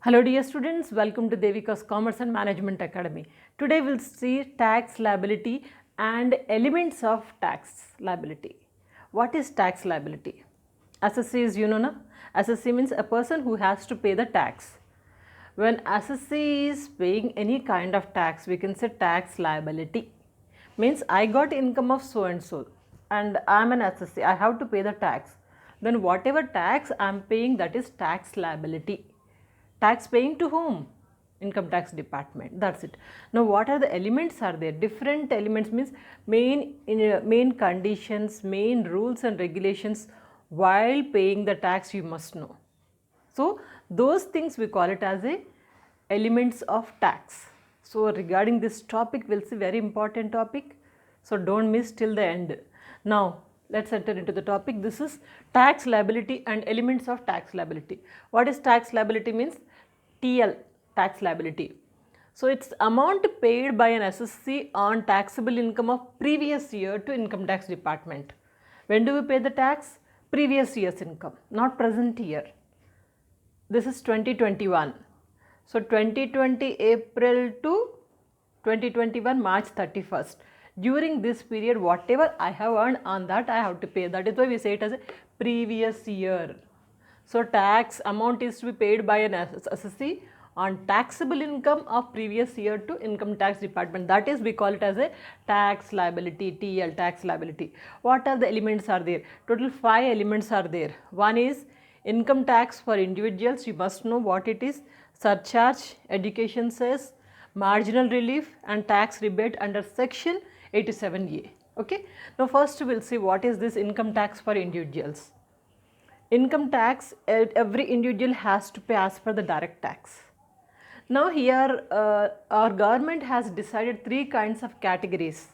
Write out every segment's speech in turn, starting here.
Hello dear students, welcome to Devika's Commerce and Management Academy. Today we'll see tax liability and elements of tax liability. What is tax liability? Assessee is na? Assessee means a person who has to pay the tax. When assessee is paying any kind of tax, we can say tax liability. Means I got income of so and I'm an assessee, I have to pay the tax. Then whatever tax I'm paying, that is tax liability. Tax paying to whom? Income tax department. That's it. Now what are the elements are there? Different elements means main conditions, main rules and regulations while paying the tax you must know. So those things we call it as a elements of tax. So regarding this topic, we'll see very important topic. So don't miss till the end. Now let's enter into the topic. This is tax liability and elements of tax liability. What is tax liability means? TL, tax liability. So it's amount paid by an assessee on taxable income of previous year to income tax department. When do we pay the tax? Previous year's income, not present year. This is 2021. So 2020 April to 2021 March 31st. During this period, whatever I have earned on that, I have to pay. That is why we say it as a previous year. So tax amount is to be paid by an assessee on taxable income of previous year to income tax department. That is, we call it as a tax liability, TL, tax liability. What are the elements are there? Total 5 elements are there. One is income tax for individuals. You must know what it is. Surcharge, education cess, marginal relief and tax rebate under section 87A. Okay. Now first we will see what is this income tax for individuals. Income tax, every individual has to pay as per the direct tax. Now here our government has decided 3 kinds of categories.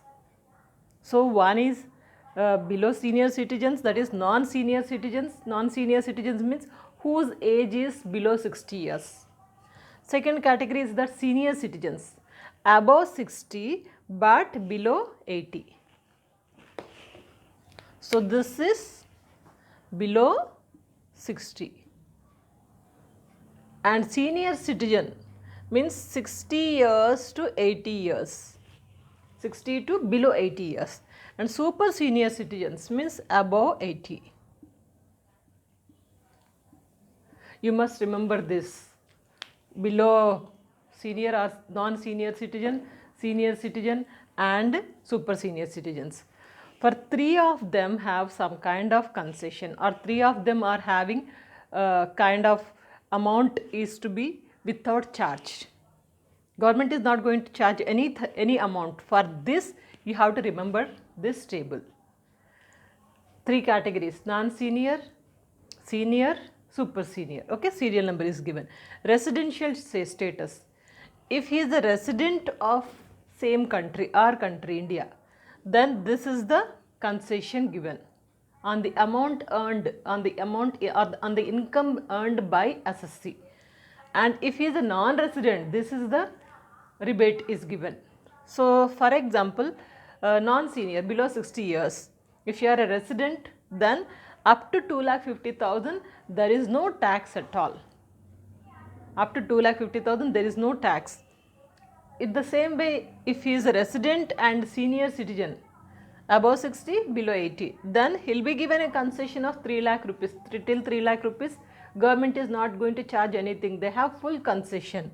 So one is below senior citizens, that is non-senior citizens. Non-senior citizens means whose age is below 60 years. Second category is the senior citizens, above 60 but below 80. So this is below 60. And senior citizen means 60 years to 80 years. 60 to below 80 years. And super senior citizens means above 80. You must remember this. Below senior or non-senior citizen, senior citizen and super senior citizens. For 3 of them have some kind of concession, or 3 of them are having kind of amount is to be without charge. Government is not going to charge any amount. For this you have to remember this table. 3 categories: non-senior, senior, super senior. Okay, serial number is given. Residential status. If he is a resident of same country, our country, India, then this is the concession given on the amount earned, on the income earned by assessee. And if he is a non-resident, this is the rebate is given. So for example, non-senior below 60 years, if you are a resident, then up to 2,50,000 there is no tax at all. Up to 2,50,000 there is no tax. In the same way, if he is a resident and senior citizen, above 60, below 80, then he will be given a concession of 3 lakh rupees. Till 3 lakh rupees, government is not going to charge anything. They have full concession.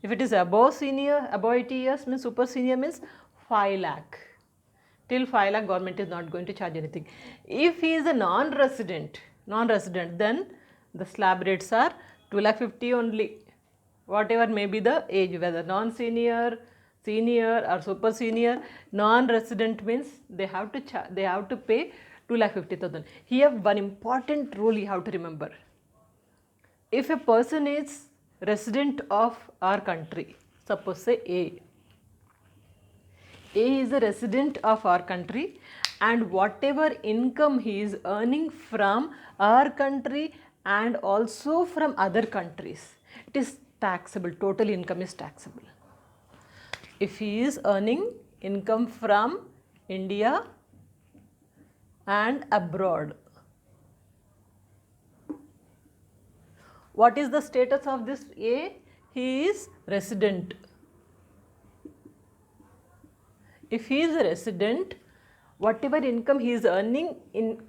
If it is above senior, above 80 years means super senior means 5 lakh. Till 5 lakh, government is not going to charge anything. If he is a non-resident, then the slab rates are 2,50,000 only. Whatever may be the age, whether non-senior, senior or super senior, non-resident means they have to pay 2,50,000. Here one important rule you have to remember. If a person is resident of our country, suppose say A is a resident of our country, and whatever income he is earning from our country and also from other countries, it is taxable. Total income is taxable. If he is earning income from India and abroad, What is the status of this A? He is resident. If he is a resident, whatever income he is earning in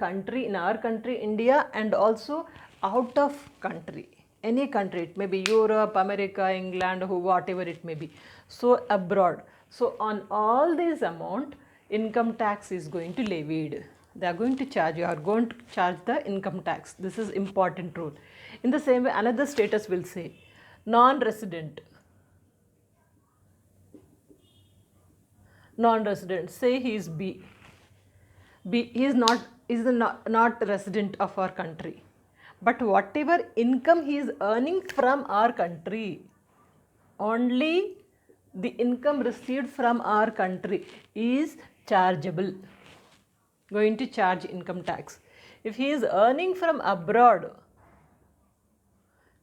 our country, India, and also out of country, any country, it may be Europe, America, England, whatever it may be, so abroad. So on all this amount, income tax is going to levied. They are going to charge, you are going to charge the income tax. This is important rule. In the same way, another status will say non-resident. Non-resident, say he is B. He is not resident of our country, but whatever income he is earning from our country, only the income received from our country is chargeable, going to charge income tax. If he is earning from abroad,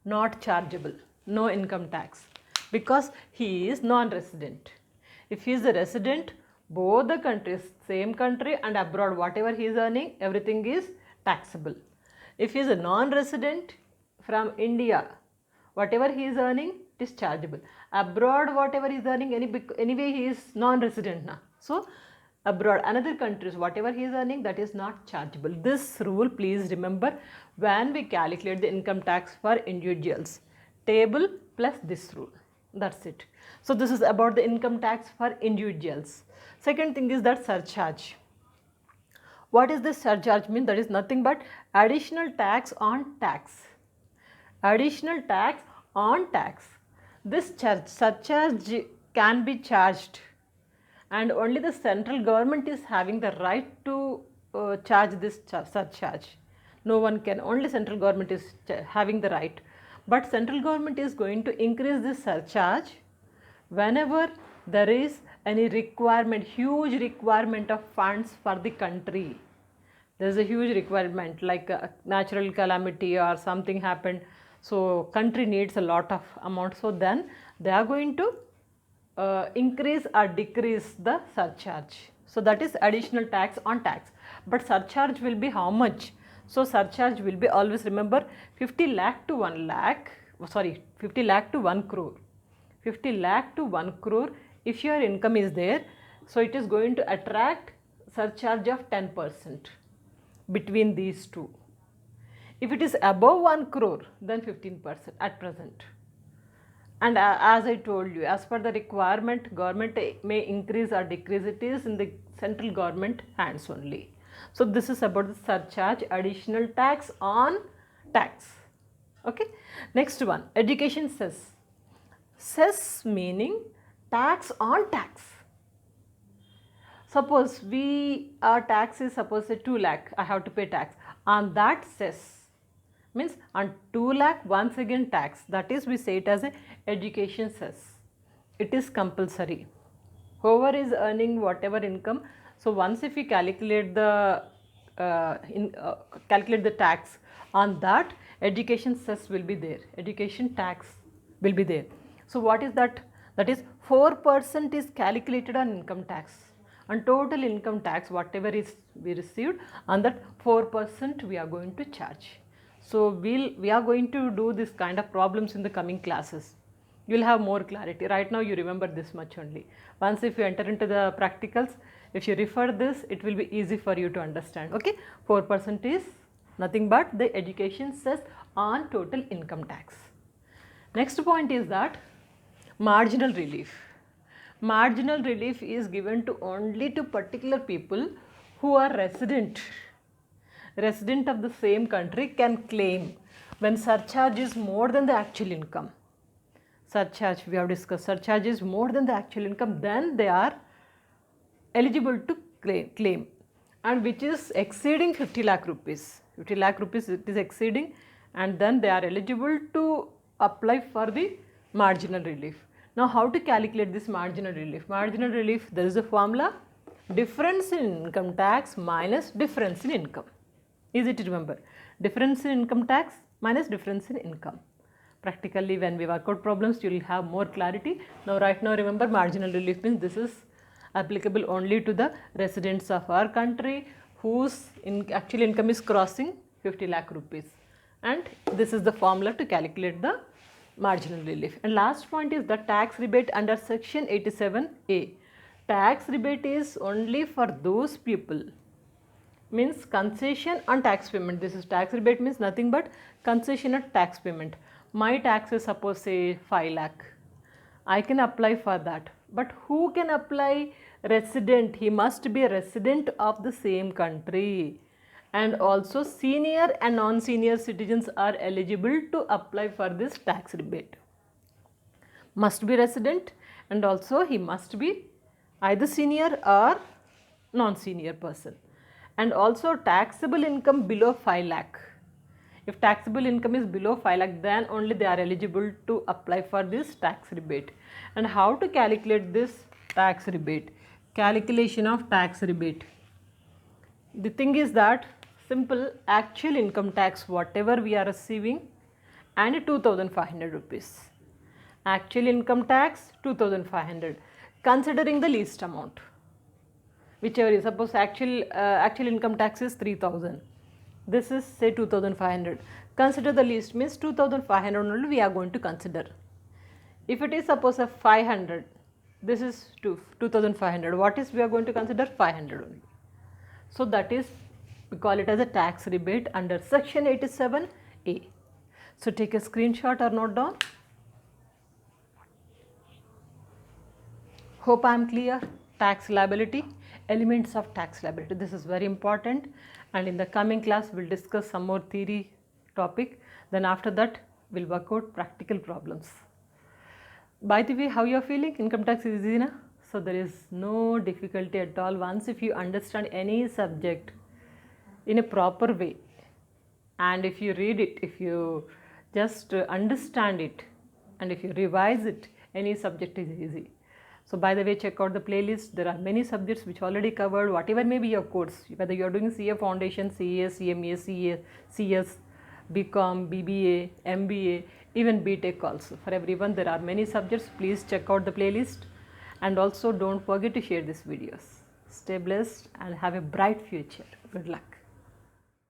not chargeable, no income tax, because he is non-resident. If he is a resident, both the countries, same country and abroad, whatever he is earning, everything is taxable. If he is a non-resident from India, whatever he is earning, it is chargeable. Abroad, whatever he is earning, anyway he is non-resident now. So abroad, another countries, whatever he is earning, that is not chargeable. This rule, please remember when we calculate the income tax for individuals. Table plus this rule. That's it. So this is about the income tax for individuals. Second thing is that surcharge. What is this surcharge mean? That is nothing but additional tax on tax. Additional tax on tax. This surcharge can be charged, and only the central government is having the right to charge this surcharge. No one can, only central government is having the right. But central government is going to increase this surcharge whenever there is any requirement, huge requirement of funds for the country. There is a huge requirement like a natural calamity or something happened, so country needs a lot of amount, so then they are going to increase or decrease the surcharge. So that is additional tax on tax. But surcharge will be how much? So surcharge will be, always remember, 50 lakh to 1 lakh, 50 lakh to 1 crore. 50 lakh to 1 crore, if your income is there, so it is going to attract surcharge of 10% between these two. If it is above 1 crore, then 15% at present. And as I told you, as per the requirement, government may increase or decrease, it is in the central government hands only. So this is about the surcharge, additional tax on tax. Okay. Next one, education cess. Cess meaning tax on tax. Suppose our tax is suppose say 2 lakh, I have to pay tax. On that cess, means on 2 lakh once again tax, that is we say it as a education cess. It is compulsory. Whoever is earning whatever income, so once if we calculate the tax on that, education cess will be there, education tax will be there. So what is that? That is 4% is calculated on income tax. On total income tax, whatever is we received, on that 4% we are going to charge. So we are going to do this kind of problems in the coming classes. You will have more clarity. Right now you remember this much only. Once if you enter into the practicals, if you refer this, it will be easy for you to understand. Okay, 4% is nothing but the education cess on total income tax. Next point is that marginal relief. Marginal relief is given to only to particular people who are resident of the same country can claim when surcharge is more than the actual income. Surcharge, we have discussed, surcharge is more than the actual income, then they are eligible to claim, and which is exceeding 50 lakh rupees. 50 lakh rupees it is exceeding, and then they are eligible to apply for the marginal relief. Now how to calculate this marginal relief? Marginal relief, there is a formula, difference in income tax minus difference in income. Easy to remember, difference in income tax minus difference in income. Practically when we work out problems, you will have more clarity. Now right now remember, marginal relief means this is applicable only to the residents of our country whose actual income is crossing 50 lakh rupees. and this is the formula to calculate the marginal relief. And last point is the tax rebate under section 87A. Tax rebate is only for those people, means concession on tax payment. This is tax rebate means nothing but concession on tax payment. My tax is suppose say 5 lakh. I can apply for that. But who can apply? Resident. He must be a resident of the same country. And also senior and non-senior citizens are eligible to apply for this tax rebate. Must be resident, and also he must be either senior or non-senior person. And also taxable income below 5 lakh. If taxable income is below 5 lakh, then only they are eligible to apply for this tax rebate. And how to calculate this tax rebate? Calculation of tax rebate. The thing is that simple, actual income tax whatever we are receiving and 2500 rupees. Actual income tax 2500, considering the least amount. Whichever is, suppose actual income tax is 3000. This is say 2500. Consider the least, means 2500 only we are going to consider. If it is suppose a 500, this is 2500. What is we are going to consider? 500 only. So that is, we call it as a tax rebate under section 87A. So take a screenshot or note down. Hope I am clear. Tax liability, elements of tax liability. This is very important, and in the coming class we will discuss some more theory topic. Then after that we will work out practical problems. By the way, how you are feeling? Income tax is easy, na? So there is no difficulty at all. Once if you understand any subject in a proper way, and if you read it, if you just understand it, and if you revise it, any subject is easy. So by the way, check out the playlist. There are many subjects which already covered, whatever may be your course, whether you are doing CA Foundation, CA, CMA, CS, BCom, BBA, MBA, even BTech also. For everyone, there are many subjects. Please check out the playlist, and also don't forget to share these videos. Stay blessed and have a bright future. Good luck.